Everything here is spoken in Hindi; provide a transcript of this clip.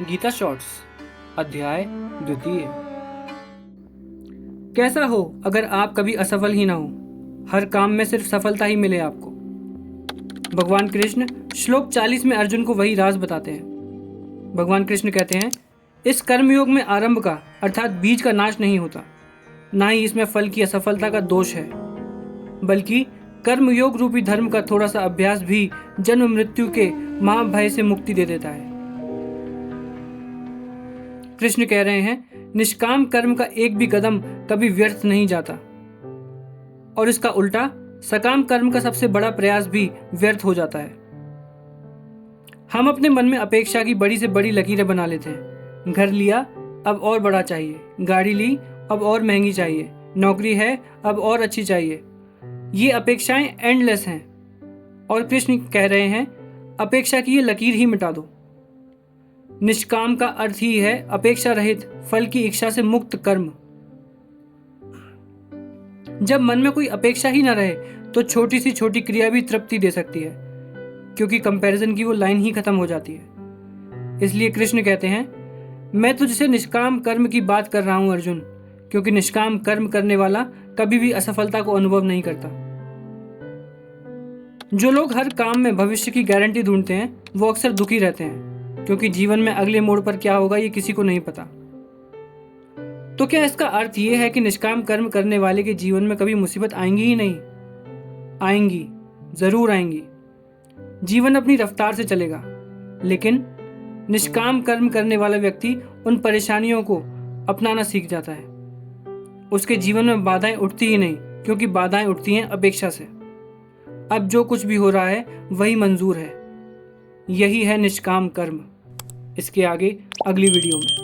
गीता शॉर्ट्स अध्याय द्वितीय। कैसा हो अगर आप कभी असफल ही ना हो, हर काम में सिर्फ सफलता ही मिले आपको। भगवान कृष्ण श्लोक 40 में अर्जुन को वही राज बताते हैं। भगवान कृष्ण कहते हैं, इस कर्मयोग में आरंभ का अर्थात बीज का नाश नहीं होता, ना ही इसमें फल की असफलता का दोष है, बल्कि कर्मयोग रूपी धर्म का थोड़ा सा अभ्यास भी जन्म मृत्यु के महाभय से मुक्ति दे देता है। कृष्ण कह रहे हैं, निष्काम कर्म का एक भी कदम कभी व्यर्थ नहीं जाता, और इसका उल्टा सकाम कर्म का सबसे बड़ा प्रयास भी व्यर्थ हो जाता है। हम अपने मन में अपेक्षा की बड़ी से बड़ी लकीरें बना लेते हैं। घर लिया, अब और बड़ा चाहिए। गाड़ी ली, अब और महंगी चाहिए। नौकरी है, अब और अच्छी चाहिए। ये अपेक्षाएं एंडलेस हैं, और कृष्ण कह रहे हैं, अपेक्षा की ये लकीर ही मिटा दो। निष्काम का अर्थ ही है अपेक्षा रहित, फल की इच्छा से मुक्त कर्म। जब मन में कोई अपेक्षा ही ना रहे तो छोटी सी छोटी क्रिया भी तृप्ति दे सकती है, क्योंकि कंपैरिजन की वो लाइन ही खत्म हो जाती है। इसलिए कृष्ण कहते हैं, मैं तुझसे निष्काम कर्म की बात कर रहा हूं अर्जुन, क्योंकि निष्काम कर्म करने वाला कभी भी असफलता को अनुभव नहीं करता। जो लोग हर काम में भविष्य की गारंटी ढूंढते हैं वो अक्सर दुखी रहते हैं, क्योंकि जीवन में अगले मोड़ पर क्या होगा ये किसी को नहीं पता। तो क्या इसका अर्थ ये है कि निष्काम कर्म करने वाले के जीवन में कभी मुसीबत आएंगी ही नहीं? आएंगी, जरूर आएंगी। जीवन अपनी रफ्तार से चलेगा, लेकिन निष्काम कर्म करने वाला व्यक्ति उन परेशानियों को अपनाना सीख जाता है। उसके जीवन में बाधाएं उठती ही नहीं, क्योंकि बाधाएं उठती हैं अपेक्षा से। अब जो कुछ भी हो रहा है वही मंजूर है। यही है निष्काम कर्म। इसके आगे अगली वीडियो में।